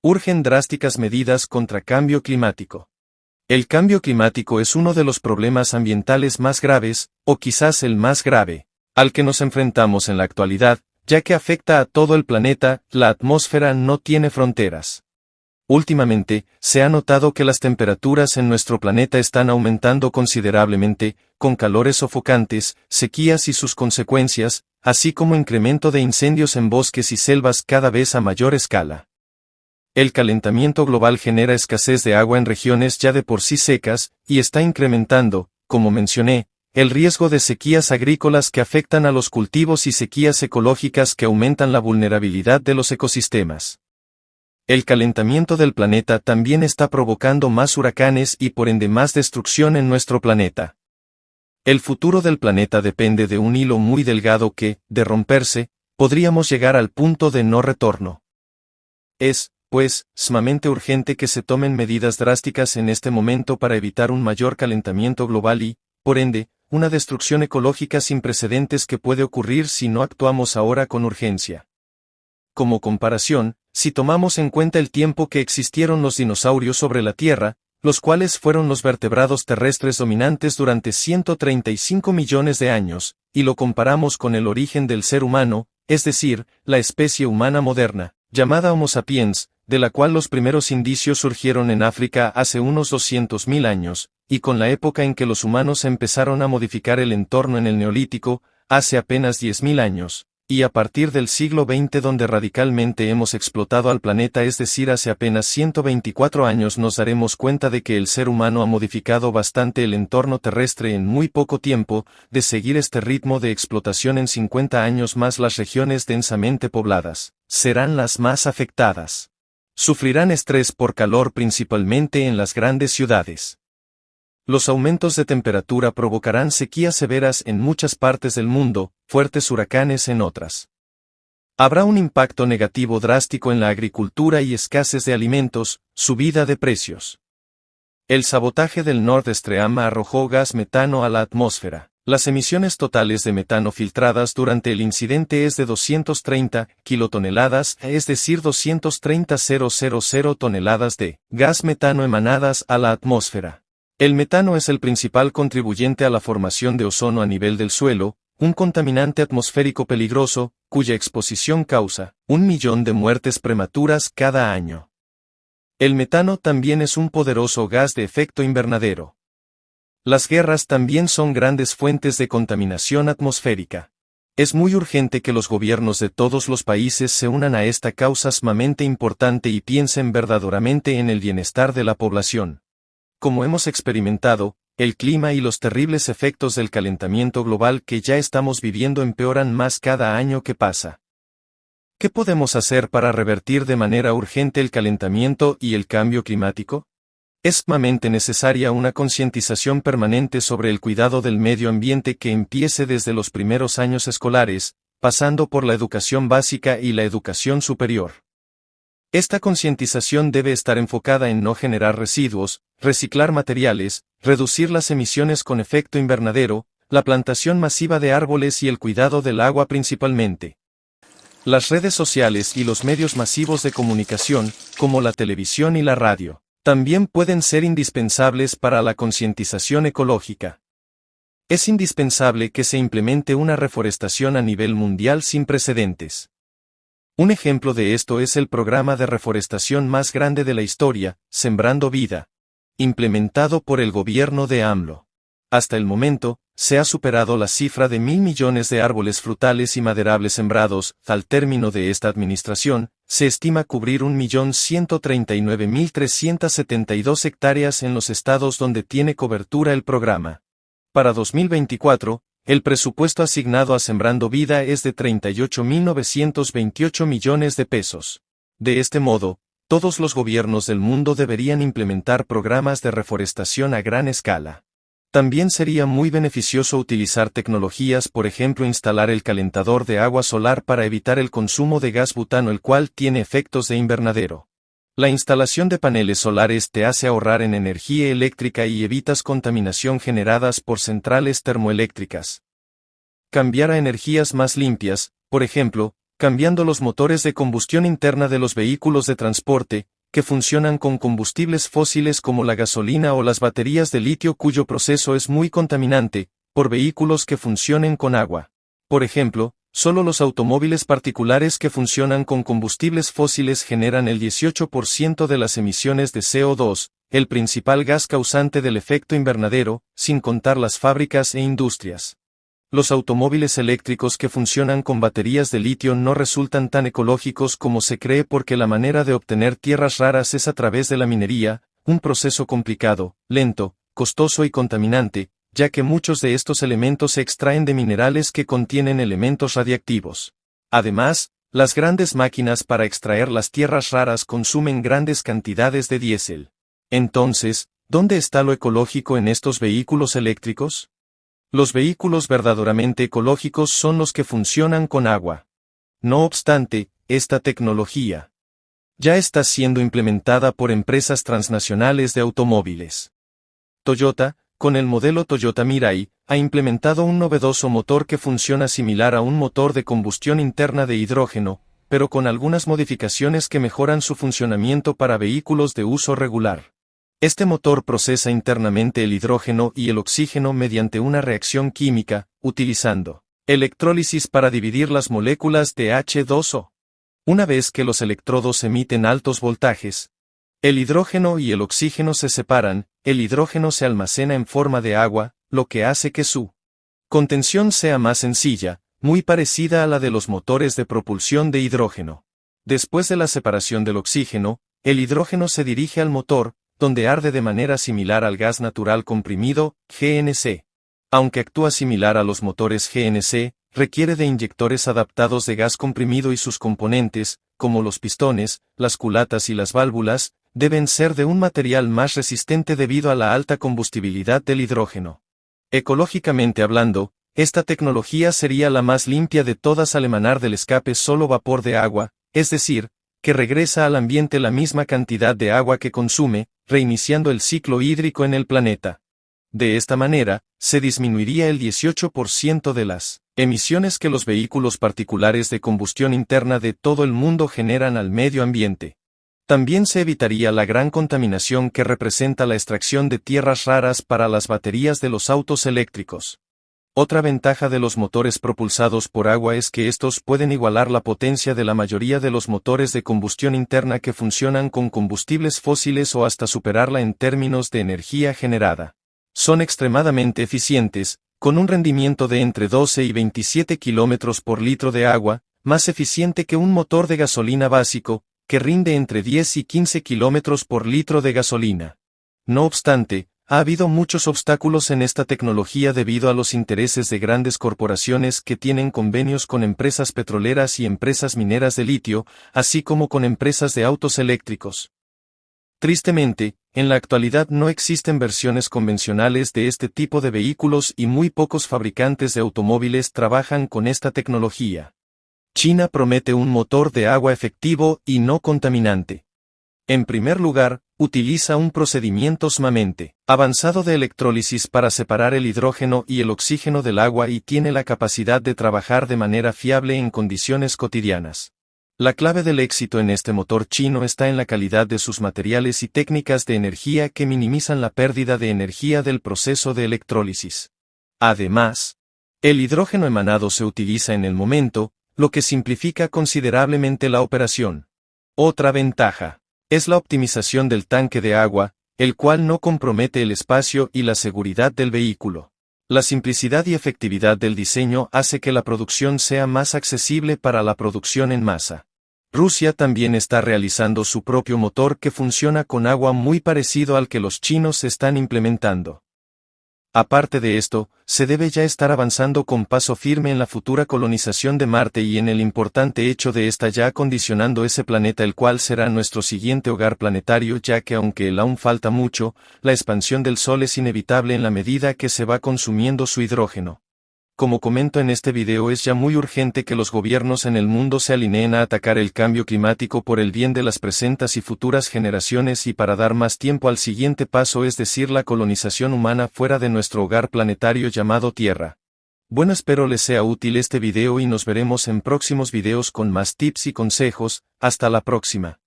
Urgen drásticas medidas contra cambio climático. El cambio climático es uno de los problemas ambientales más graves, o quizás el más grave, al que nos enfrentamos en la actualidad, ya que afecta a todo el planeta. La atmósfera no tiene fronteras. Últimamente, se ha notado que las temperaturas en nuestro planeta están aumentando considerablemente, con calores sofocantes, sequías y sus consecuencias, así como incremento de incendios en bosques y selvas cada vez a mayor escala. El calentamiento global genera escasez de agua en regiones ya de por sí secas, y está incrementando, como mencioné, el riesgo de sequías agrícolas que afectan a los cultivos y sequías ecológicas que aumentan la vulnerabilidad de los ecosistemas. El calentamiento del planeta también está provocando más huracanes y por ende más destrucción en nuestro planeta. El futuro del planeta depende de un hilo muy delgado que, de romperse, podríamos llegar al punto de no retorno. Es, pues, sumamente urgente que se tomen medidas drásticas en este momento para evitar un mayor calentamiento global y, por ende, una destrucción ecológica sin precedentes que puede ocurrir si no actuamos ahora con urgencia. Como comparación, si tomamos en cuenta el tiempo que existieron los dinosaurios sobre la Tierra, los cuales fueron los vertebrados terrestres dominantes durante 135 millones de años, y lo comparamos con el origen del ser humano, es decir, la especie humana moderna, llamada Homo sapiens, de la cual los primeros indicios surgieron en África hace unos 200.000 años, y con la época en que los humanos empezaron a modificar el entorno en el Neolítico, hace apenas 10.000 años, y a partir del siglo XX donde radicalmente hemos explotado al planeta, es decir, hace apenas 124 años, nos daremos cuenta de que el ser humano ha modificado bastante el entorno terrestre en muy poco tiempo. De seguir este ritmo de explotación en 50 años más, las regiones densamente pobladas serán las más afectadas. Sufrirán estrés por calor principalmente en las grandes ciudades. Los aumentos de temperatura provocarán sequías severas en muchas partes del mundo, fuertes huracanes en otras. Habrá un impacto negativo drástico en la agricultura y escasez de alimentos, subida de precios. El sabotaje del Nord Stream arrojó gas metano a la atmósfera. Las emisiones totales de metano filtradas durante el incidente es de 230 kilotoneladas, es decir 230.000 toneladas de gas metano emanadas a la atmósfera. El metano es el principal contribuyente a la formación de ozono a nivel del suelo, un contaminante atmosférico peligroso, cuya exposición causa 1 millón de muertes prematuras cada año. El metano también es un poderoso gas de efecto invernadero. Las guerras también son grandes fuentes de contaminación atmosférica. Es muy urgente que los gobiernos de todos los países se unan a esta causa sumamente importante y piensen verdaderamente en el bienestar de la población. Como hemos experimentado, el clima y los terribles efectos del calentamiento global que ya estamos viviendo empeoran más cada año que pasa. ¿Qué podemos hacer para revertir de manera urgente el calentamiento y el cambio climático? Es sumamente necesaria una concientización permanente sobre el cuidado del medio ambiente que empiece desde los primeros años escolares, pasando por la educación básica y la educación superior. Esta concientización debe estar enfocada en no generar residuos, reciclar materiales, reducir las emisiones con efecto invernadero, la plantación masiva de árboles y el cuidado del agua principalmente. Las redes sociales y los medios masivos de comunicación, como la televisión y la radio, también pueden ser indispensables para la concientización ecológica. Es indispensable que se implemente una reforestación a nivel mundial sin precedentes. Un ejemplo de esto es el programa de reforestación más grande de la historia, Sembrando Vida, implementado por el gobierno de AMLO. Hasta el momento, se ha superado la cifra de 1.000 millones de árboles frutales y maderables sembrados. Al término de esta administración, se estima cubrir 1.139.372 hectáreas en los estados donde tiene cobertura el programa. Para 2024, el presupuesto asignado a Sembrando Vida es de 38.928 millones de pesos. De este modo, todos los gobiernos del mundo deberían implementar programas de reforestación a gran escala. También sería muy beneficioso utilizar tecnologías, por ejemplo instalar el calentador de agua solar para evitar el consumo de gas butano, el cual tiene efectos de invernadero. La instalación de paneles solares te hace ahorrar en energía eléctrica y evitas contaminación generadas por centrales termoeléctricas. Cambiar a energías más limpias, por ejemplo, cambiando los motores de combustión interna de los vehículos de transporte, que funcionan con combustibles fósiles como la gasolina o las baterías de litio cuyo proceso es muy contaminante, por vehículos que funcionen con agua. Por ejemplo, solo los automóviles particulares que funcionan con combustibles fósiles generan el 18% de las emisiones de CO2, el principal gas causante del efecto invernadero, sin contar las fábricas e industrias. Los automóviles eléctricos que funcionan con baterías de litio no resultan tan ecológicos como se cree porque la manera de obtener tierras raras es a través de la minería, un proceso complicado, lento, costoso y contaminante, ya que muchos de estos elementos se extraen de minerales que contienen elementos radiactivos. Además, las grandes máquinas para extraer las tierras raras consumen grandes cantidades de diésel. Entonces, ¿dónde está lo ecológico en estos vehículos eléctricos? Los vehículos verdaderamente ecológicos son los que funcionan con agua. No obstante, esta tecnología ya está siendo implementada por empresas transnacionales de automóviles. Toyota, con el modelo Toyota Mirai, ha implementado un novedoso motor que funciona similar a un motor de combustión interna de hidrógeno, pero con algunas modificaciones que mejoran su funcionamiento para vehículos de uso regular. Este motor procesa internamente el hidrógeno y el oxígeno mediante una reacción química, utilizando electrólisis para dividir las moléculas de H2O. Una vez que los electrodos emiten altos voltajes, el hidrógeno y el oxígeno se separan, el hidrógeno se almacena en forma de agua, lo que hace que su contención sea más sencilla, muy parecida a la de los motores de propulsión de hidrógeno. Después de la separación del oxígeno, el hidrógeno se dirige al motor, donde arde de manera similar al gas natural comprimido, GNC. Aunque actúa similar a los motores GNC, requiere de inyectores adaptados de gas comprimido y sus componentes, como los pistones, las culatas y las válvulas, deben ser de un material más resistente debido a la alta combustibilidad del hidrógeno. Ecológicamente hablando, esta tecnología sería la más limpia de todas al emanar del escape solo vapor de agua, es decir, que regresa al ambiente la misma cantidad de agua que consume, reiniciando el ciclo hídrico en el planeta. De esta manera, se disminuiría el 18% de las emisiones que los vehículos particulares de combustión interna de todo el mundo generan al medio ambiente. También se evitaría la gran contaminación que representa la extracción de tierras raras para las baterías de los autos eléctricos. Otra ventaja de los motores propulsados por agua es que estos pueden igualar la potencia de la mayoría de los motores de combustión interna que funcionan con combustibles fósiles o hasta superarla en términos de energía generada. Son extremadamente eficientes, con un rendimiento de entre 12 y 27 km por litro de agua, más eficiente que un motor de gasolina básico, que rinde entre 10 y 15 km por litro de gasolina. No obstante, ha habido muchos obstáculos en esta tecnología debido a los intereses de grandes corporaciones que tienen convenios con empresas petroleras y empresas mineras de litio, así como con empresas de autos eléctricos. Tristemente, en la actualidad no existen versiones convencionales de este tipo de vehículos y muy pocos fabricantes de automóviles trabajan con esta tecnología. China promete un motor de agua efectivo y no contaminante. En primer lugar, utiliza un procedimiento sumamente avanzado de electrólisis para separar el hidrógeno y el oxígeno del agua y tiene la capacidad de trabajar de manera fiable en condiciones cotidianas. La clave del éxito en este motor chino está en la calidad de sus materiales y técnicas de energía que minimizan la pérdida de energía del proceso de electrólisis. Además, el hidrógeno emanado se utiliza en el momento, lo que simplifica considerablemente la operación. Otra ventaja es la optimización del tanque de agua, el cual no compromete el espacio y la seguridad del vehículo. La simplicidad y efectividad del diseño hace que la producción sea más accesible para la producción en masa. Rusia también está realizando su propio motor que funciona con agua muy parecido al que los chinos están implementando. Aparte de esto, se debe ya estar avanzando con paso firme en la futura colonización de Marte y en el importante hecho de estar ya acondicionando ese planeta el cual será nuestro siguiente hogar planetario ya que aunque aún falta mucho, la expansión del Sol es inevitable en la medida que se va consumiendo su hidrógeno. Como comento en este video es ya muy urgente que los gobiernos en el mundo se alineen a atacar el cambio climático por el bien de las presentes y futuras generaciones y para dar más tiempo al siguiente paso es decir la colonización humana fuera de nuestro hogar planetario llamado Tierra. Bueno, espero les sea útil este video y nos veremos en próximos videos con más tips y consejos. Hasta la próxima.